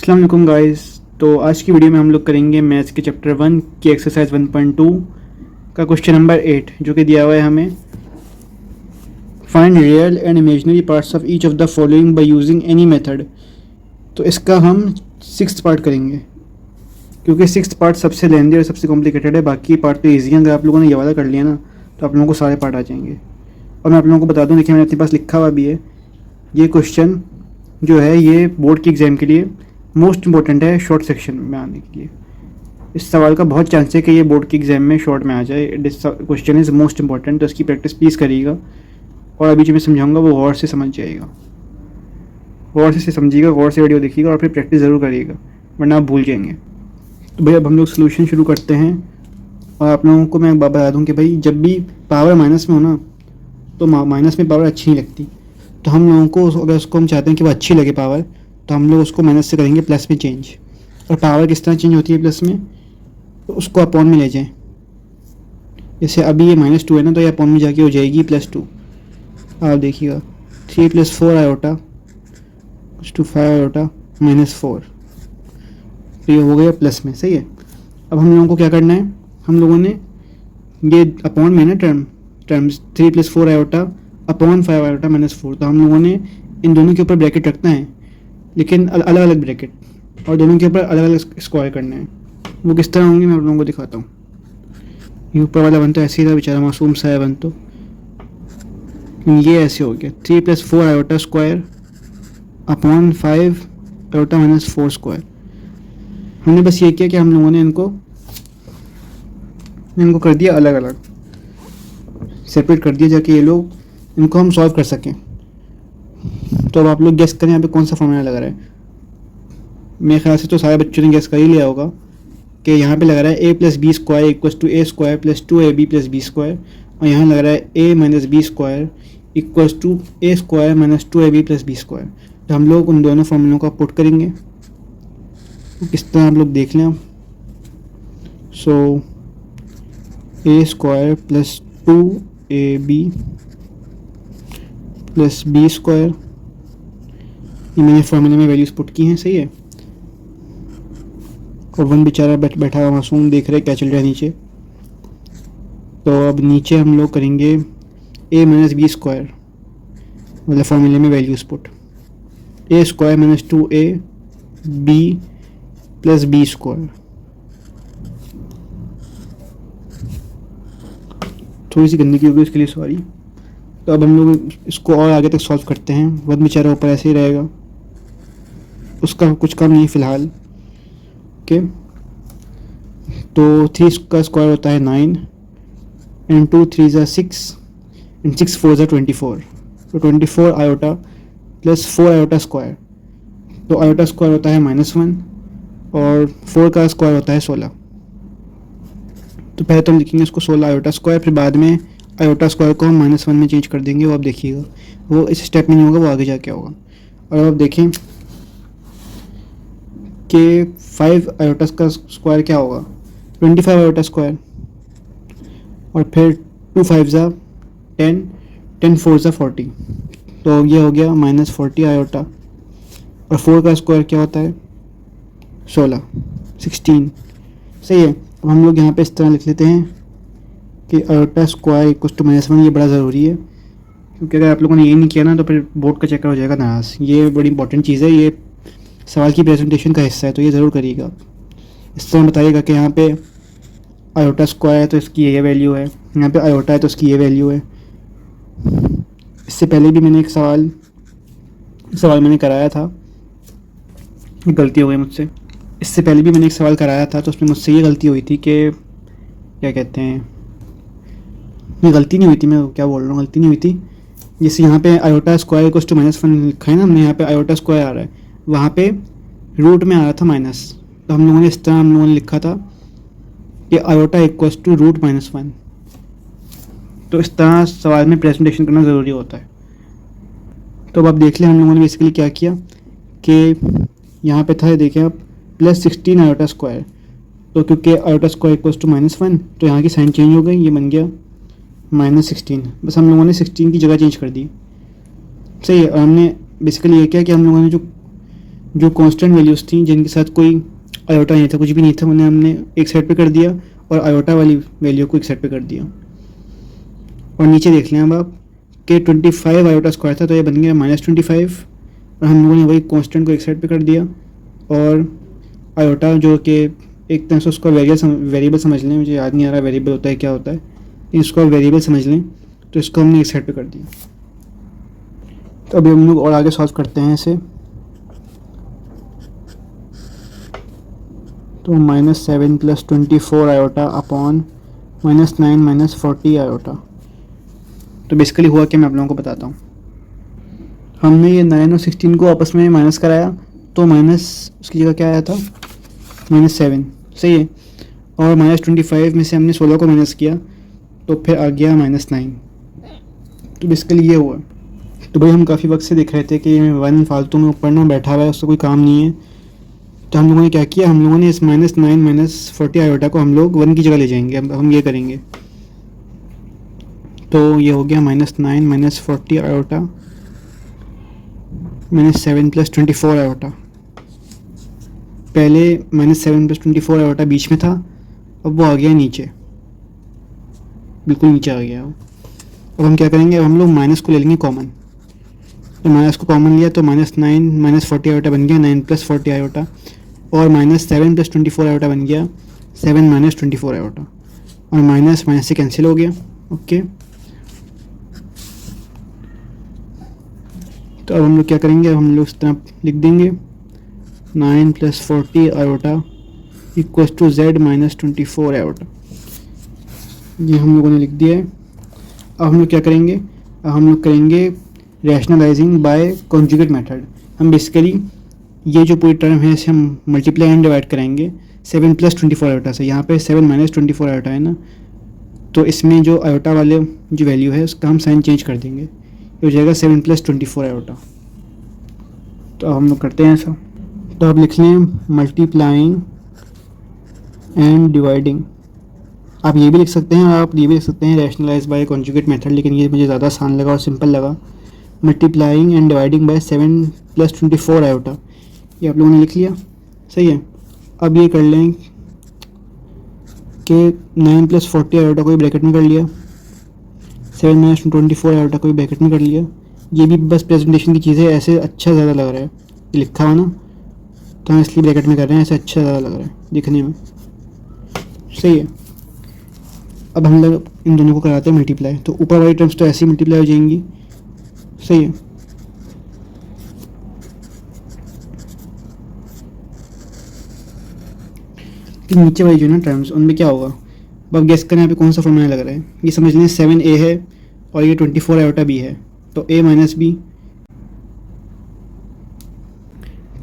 अस्सलाम वालेकुम गाइस। तो आज की वीडियो में हम लोग करेंगे मैथ्स के चैप्टर 1 की एक्सरसाइज 1.2 का क्वेश्चन नंबर 8 जो कि दिया हुआ है हमें। Find real and imaginary parts of each of the following by using any method. तो इसका हम 6th पार्ट करेंगे क्योंकि 6th पार्ट सबसे लेंदी और सबसे कॉम्प्लिकेटेड है। बाकी पार्ट तो ईजी हैं। अगर आप लोगों ने ये वाला कर लिया ना तो आप लोगों को सारे पार्ट आ जाएंगे। और मैं आप लोगों को बता दूं, देखिए मैंने अपने पास लिखा हुआ भी है। ये क्वेश्चन जो है ये बोर्ड के एग्ज़ाम के लिए मोस्ट इंपॉर्टेंट है शॉर्ट सेक्शन में आने के लिए। इस सवाल का बहुत चांस है कि ये बोर्ड के एग्ज़ाम में शॉर्ट में आ जाए। This question is most important, तो इसकी प्रैक्टिस प्लीज़ करिएगा। और अभी जो मैं समझाऊंगा वो गौर से समझ जाएगा, गौर से समझिएगा, गौर से वीडियो देखिएगा और फिर प्रैक्टिस ज़रूर करिएगा, वरना आप भूल जाएंगे। तो भाई अब हम लोग सोल्यूशन शुरू करते हैं। और आप लोगों को मैं बता दूँ कि भाई जब भी पावर माइनस में हो ना तो माइनस में पावर अच्छी नहीं लगती। तो हम लोगों को अगर उसको हम चाहते हैं कि वो अच्छी लगे पावर, तो हम लोग उसको माइनस से करेंगे प्लस में चेंज। और पावर किस तरह चेंज होती है प्लस में, तो उसको अपॉन में ले जाएं। जैसे अभी ये -2 है ना, तो ये अपॉन में जाके हो जाएगी +2। आप देखिएगा 3 + 4 आयोटा = 5 आयोटा -4, तो ये हो गया प्लस में। सही है। अब हम लोगों को क्या करना है, हम लोगों ने ये अपॉन में ना टर्म्स 3 + 4 आयोटा अपॉन 5 आयोटा -4, तो हम लोगों ने इन दोनों के ऊपर ब्रैकेट रखना है, लेकिन अलग अलग ब्रैकेट, और दोनों के ऊपर अलग अलग स्क्वायर करना है। वो किस तरह होंगे मैं आप लोगों को दिखाता हूँ। ये ऊपर वाला वन तो ऐसे ही था, बेचारा मासूम सा है वन, तो ये ऐसे हो गया 3 + 4 iota square upon 5 iota -4 square. हमने बस ये किया कि हम लोगों ने इनको कर दिया अलग अलग, सेपरेट कर दिया, जाके ये लोग इनको हम सॉल्व कर सकें। तो अब आप लोग गेस करें यहाँ पे कौन सा फॉर्मूला लग रहा है। मेरे ख्याल से तो सारे बच्चों ने गेस कर ही लिया होगा कि यहाँ पे लग रहा है a + b² = a² + 2ab + b², और यहाँ लग रहा है a - b² = a² - 2ab + b²। तो हम लोग उन दोनों फॉर्मूलों को पुट करेंगे। तो किस तरह आप लोग देख लें आप। सो a² + 2ab + b², ये मैंने फॉर्मूले में वैल्यूज़ पुट की हैं। सही है। और वन बेचारा बैठा हुआ मासूम देख रहे क्या चल रहा है नीचे। तो अब नीचे हम लोग करेंगे a - b², मतलब फॉर्मूले में values put a² - 2ab + b²। थोड़ी सी गंदगी होगी उसके लिए सॉरी। तो अब हम लोग इसको और आगे तक सॉल्व करते हैं। वन बेचारा ऊपर ऐसे ही रहेगा, उसका कुछ काम नहीं फ़िलहाल। ओके, तो 3 का स्क्वायर होता है 9 एंड 2 3 = 6 एंड 6 4 = 24। तो 24 आयोटा + 4 आयोटा स्क्वायर, तो आयोटा स्क्वायर होता है -1 और 4 का स्क्वायर होता है 16। तो पहले तो हम लिखेंगे इसको 16 आयोटा स्क्वायर, फिर बाद में आयोटा स्क्वायर को हम -1 में चेंज कर देंगे। वो आप देखिएगा, वो इस स्टेप में नहीं होगा, वो आगे जाके होगा। और अब देखें कि 5 आयोटा का स्क्वायर क्या होगा, 25 आयोटा स्क्वायर, और फिर 2 5 = 10, 10 4 = 40, तो ये हो गया -40 आयोटा। और 4 का स्क्वायर क्या होता है 16 सही है। अब हम लोग यहाँ पे इस तरह लिख लेते हैं कि आयोटा स्क्वायर = -1। ये बड़ा ज़रूरी है क्योंकि अगर आप लोगों ने ये नहीं किया ना तो फिर बोर्ड का चक्कर हो जाएगा नाराज़। ये बड़ी इंपॉर्टेंट चीज़ है, ये सवाल की प्रेजेंटेशन का हिस्सा है, तो ये ज़रूर करिएगा। इस तरह बताइएगा कि यहाँ पे आयोटा स्क्वायर है तो इसकी ये वैल्यू है, यहाँ पे आयोटा है तो इसकी ये वैल्यू है। इससे पहले भी मैंने एक सवाल मैंने कराया था, गलती हो गई मुझसे। इससे पहले भी मैंने एक सवाल कराया था तो उसमें मुझसे ये गलती हुई थी कि क्या कहते हैं, ये गलती नहीं हुई थी, मैं क्या बोल रहा हूँ, गलती नहीं हुई थी। जैसे यहाँ पे आयोटा स्क्वायर = -1 लिखा है ना हमने, यहाँ पे आयोटा स्क्वायर आ रहा है, वहाँ पे रूट में आ रहा था माइनस, तो हम लोगों ने इस तरह हम लोगों ने लिखा था कि आयोटा = √-1। तो इस तरह सवाल में प्रेजेंटेशन करना ज़रूरी होता है। तो अब आप देख लें हम लोगों ने बेसिकली क्या किया कि यहाँ पे था, देखें आप, +16 आयोटा स्क्वायर, तो क्योंकि आयोटा स्क्वायर = -1 तो यहाँ की साइन चेंज हो गई, ये बन गया -16। बस हम लोगों ने 16 की जगह चेंज कर दी। सही है। और हमने बेसिकली ये किया कि हम लोगों ने जो जो कांस्टेंट वैल्यूज़ थी जिनके साथ कोई आयोटा नहीं था, कुछ भी नहीं था, उन्हें हमने एक साइड पे कर दिया और आयोटा वाली वैल्यू को एक साइड पे कर दिया। और नीचे देख लें अब आप कि 25 आयोटा स्क्वायर था तो ये बन गया -25, और हम लोगों ने वही कांस्टेंट को एक साइड पे कर दिया और आयोटा जो कि एक तरह से उसका वेरिएबल समझ लें, मुझे याद नहीं आ रहा वेरिएबल होता है क्या होता है, इसको वेरिएबल समझ लें, तो इसको हमने एक साइड पे कर दिया। तो अभी हम लोग और आगे सॉल्व करते हैं इसे। तो -7 + 24 आयोटा अपॉन -9 - 40 आयोटा। तो बेसिकली हुआ कि मैं आप लोगों को बताता हूँ। हमने ये 9 और 16 को आपस में माइनस कराया तो माइनस उसकी जगह क्या आया था, -7, सही है। और -25 में से हमने 16 को माइनस किया तो फिर आ गया -9। तो बेसिकली ये हुआ। तो भाई हम काफ़ी वक्त से देख रहे थे कि 1 फालतू में ऊपर ना बैठा हुआ है, उससे कोई काम नहीं है। तो हम लोगों ने क्या किया, हम लोगों ने इस -9 - 40 आयोटा को हम लोग 1 की जगह ले जाएंगे। अब हम ये करेंगे, तो ये हो गया -9 - 40 आयोटा -7 + 24 आयोटा। पहले -7 + 24 आयोटा बीच में था, अब वो आ गया नीचे, बिल्कुल नीचे आ गया वो। अब हम क्या करेंगे, अब हम लोग माइनस को ले लेंगे कॉमन। तो माइनस को कॉमन लिया तो -9 - 40 आयोटा बन गया 9 + 40 आयोटा, और -7 + 24 आयोटा बन गया 7 - 24 आयोटा, और माइनस माइनस से कैंसिल हो गया। ओके, तो अब हम लोग क्या करेंगे, अब हम लोग इस तरह लिख देंगे 9 + 40 आयोटा = Z - 24 आयोटा। ये हम लोगों ने लिख दिया है। अब हम लोग क्या करेंगे, अब हम लोग करेंगे रैशनलाइजिंग बाय कॉन्जुगेट मेथड। हम बेसिकली ये जो पूरी टर्म है इसे हम मल्टीप्लाई एंड डिवाइड कराएंगे 7 + 24 आयोटा से। यहाँ पे 7 - 24 आयोटा है ना, तो इसमें जो आयोटा वाले जो वैल्यू है उसका हम साइन चेंज कर देंगे, ये हो जाएगा 7 + 24 आयोटा। तो अब हम लोग करते हैं ऐसा। तो अब लिख लें मल्टीप्लाइंग एंड डिवाइडिंग। आप ये भी लिख सकते हैं, आप ये भी लिख सकते हैं रैशनलाइज बाय कॉन्जुगेट मेथड, लेकिन ये मुझे ज़्यादा आसान लगा और सिंपल लगा। Multiplying and dividing by 7 + 24 iota, ये आप लोगों ने लिख लिया, सही है। अब ये कर लें कि 9 + 40 आयोटा को भी ब्रैकेट में कर लिया, 7 - 24 आयोटा को भी ब्रैकेट में कर लिया। ये भी बस प्रेजेंटेशन की चीज़ें, ऐसे अच्छा ज़्यादा लग रहा है ये लिखा हुआ ना, तो हम इसलिए ब्रैकेट में कर रहे हैं, ऐसे अच्छा ज़्यादा लग रहा है दिखने में, सही है। अब हम लोग इन दोनों को कराते हैं मल्टीप्लाई, तो ऊपर वाली टर्म्स तो ऐसे ही मल्टीप्लाई हो जाएंगी, सही है। कि नीचे वाली जो है ना टर्म्स, उनमें क्या होगा, अब गेस करें यहाँ पे कौन सा फॉर्मूला लग रहा है। ये समझ लें 7a है और ये 24 आयोटा b है, तो a - b।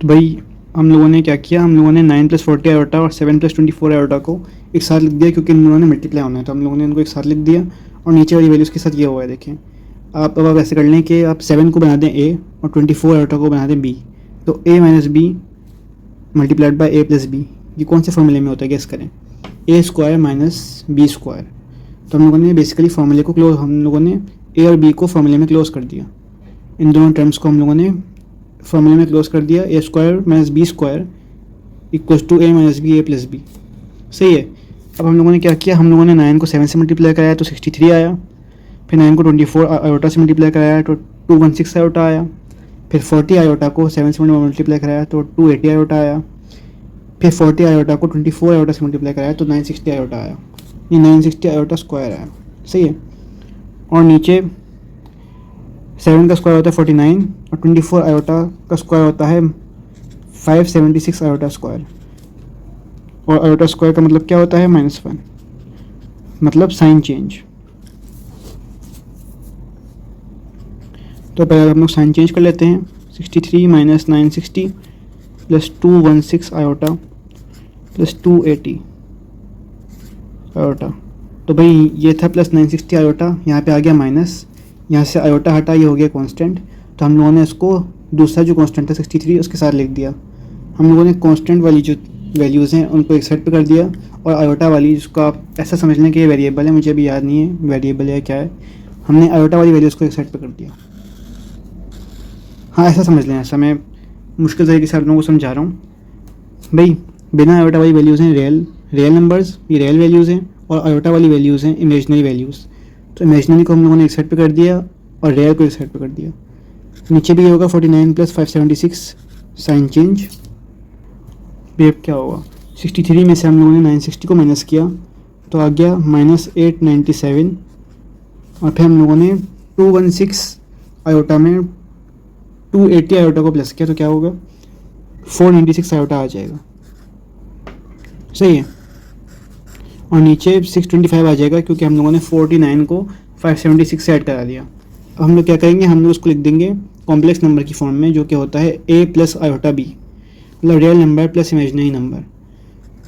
तो भाई हम लोगों ने क्या किया, हम लोगों ने 9 + 40 आयोटा और 7 + 24 आयोटा को एक साथ लिख दिया, क्योंकि इन दोनों ने मल्टीप्लाई होना है, तो हम लोगों ने इनको एक साथ लिख दिया। और नीचे वाली वैल्यूज़ के साथ ये हुआ है, देखें आप। अब आप ऐसे कर लें कि आप 7 को बना दें a और 24 आयोटा को बना दें b, तो a - b multiplied by a + b। ये कौन से फॉर्मूले में होता है, गेस करें, a² - b²। तो हम लोगों ने बेसिकली फार्मूले को क्लोज, हम लोगों ने a और b को फार्मूले में क्लोज कर दिया। इन दोनों टर्म्स को हम लोगों ने फार्मूले में क्लोज कर दिया, a² - b² = a - b a + b, सही है। अब हम लोगों ने क्या किया, हम लोगों ने 9 को 7 से मल्टीप्लाई कराया तो 63 आया, फिर 9 को 24 आयोटा से मल्टीप्लाई कराया तो 216 आयोटा आया, फिर 40 आयोटा को 7 से मल्टीप्लाई कराया तो 280 आयोटा आया, फिर 40 आयोटा को 24 आयोटा से मल्टीप्लाई कराया तो 960 आयोटा आया। ये 960 आयोटा स्क्वायर आया, सही है। और नीचे 7 का स्क्वायर होता है 49 और 24 आयोटा का स्क्वायर होता है 576 आयोटा स्क्वायर। और आयोटा स्क्वायर का मतलब क्या होता है, -1, मतलब साइन चेंज। तो पहले हम लोग साइन चेंज कर लेते हैं। 63 - 960 + 216 आयोटा + 280 आयोटा। तो भाई ये था +960 आयोटा, यहाँ पे आ गया माइनस, यहाँ से आयोटा हटा, ये हो गया कांस्टेंट। तो हम लोगों ने इसको दूसरा जो कांस्टेंट था 63 उसके साथ लिख दिया। हम लोगों ने कांस्टेंट वाली जो वैल्यूज़ हैं उनको एक साइड पे कर दिया, और आयोटा वाली जिसको आप ऐसा समझ लें कि ये वेरिएबल है, मुझे अभी याद नहीं है वेरिएबल है क्या है, हमने आयोटा वाली वैल्यूज़ को एक साइड पे कर दिया। हाँ ऐसा समझ लें, ऐसा मैं मुश्किल तरीके से आप लोगों को समझा रहा हूँ भाई। बिना आयोटा वाली वैल्यूज़ हैं रियल नंबर्स, ये रियल वैल्यूज़ हैं, और आयोटा वाली वैल्यूज़ हैं इमेजनरी वैल्यूज़। तो इमेजनरी को हम लोगों ने एक साइड पे कर दिया और रियल को एक साइड पे कर दिया। नीचे भी होगा 49 + 576 साइन चेंज। भी अब क्या होगा, 63 में से हम लोगों ने 960 को माइनस किया तो आ गया -897, और फिर हम लोगों ने 216 आयोटा में 280 आयोटा को प्लस किया तो क्या होगा, 496 आयोटा आ जाएगा। सही है। और नीचे 625 आ जाएगा क्योंकि हम लोगों ने 49 को 576 से ऐड करा दिया। अब हम लोग क्या करेंगे, हम लोग उसको लिख देंगे कॉम्प्लेक्स नंबर की फॉर्म में, जो कि होता है a + आयोटा b, मतलब real number plus imaginary number.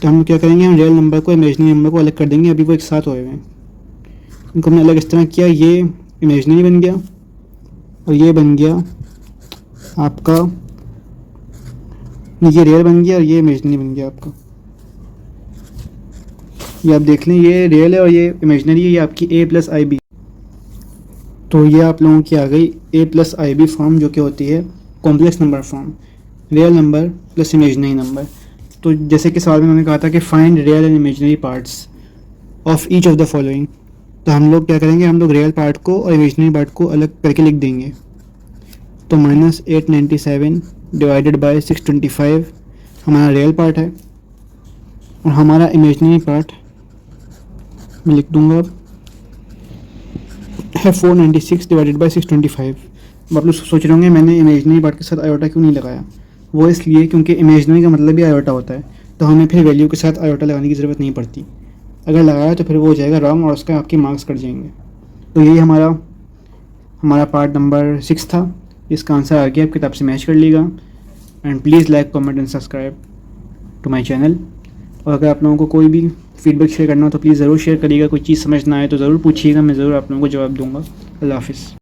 तो हम लोग क्या करेंगे, हम रियल नंबर को इमेजनरी नंबर को अलग कर देंगे। अभी वो एक साथ हुए हैं, इनको हमने अलग इस तरह किया, ये इमेजनरी बन गया और ये बन गया आपका, ये रियल बन गया और ये इमेजनरी बन गया आपका। ये आप देख लें, ये रियल है और ये इमेजनरी है, ये आपकी a + IB। तो ये आप लोगों की आ गई a + IB फॉर्म, जो कि होती है complex number form, real number plus imaginary number. तो जैसे कि सवाल में उन्होंने कहा था कि find real and imaginary parts of each of the following, तो हम लोग क्या करेंगे, हम लोग रियल पार्ट को और इमेजनरी पार्ट को अलग करके लिख देंगे। तो -897 डिवाइडेड बाय 625 हमारा रियल पार्ट है, और हमारा इमेजनरी पार्ट मैं लिख दूंगा अब है 496 डिवाइडेड बाय 625। अब आप लोग सोच रहे होंगे मैंने इमेजनरी पार्ट के साथ आयोटा क्यों नहीं लगाया। वो इसलिए क्योंकि इमेजनरी का मतलब भी आयोटा होता है, तो हमें फिर वैल्यू के साथ आयोटा लगाने की ज़रूरत नहीं पड़ती। अगर लगाया तो फिर वो हो जाएगा रॉन्ग और उसका आपके मार्क्स कट जाएंगे। तो यही हमारा पार्ट नंबर 6 था। इसका आंसर आ गया, आप किताब से मैच कर लीजिएगा। And please like, comment and subscribe to my channel. और अगर आप लोगों को कोई भी फीडबैक शेयर करना हो तो प्लीज़ ज़रूर शेयर करिएगा। कोई चीज़ समझ ना आए तो ज़रूर पूछिएगा, मैं ज़रूर आप लोगों को जवाब दूँगा। अल्लाह हाफ़िज़।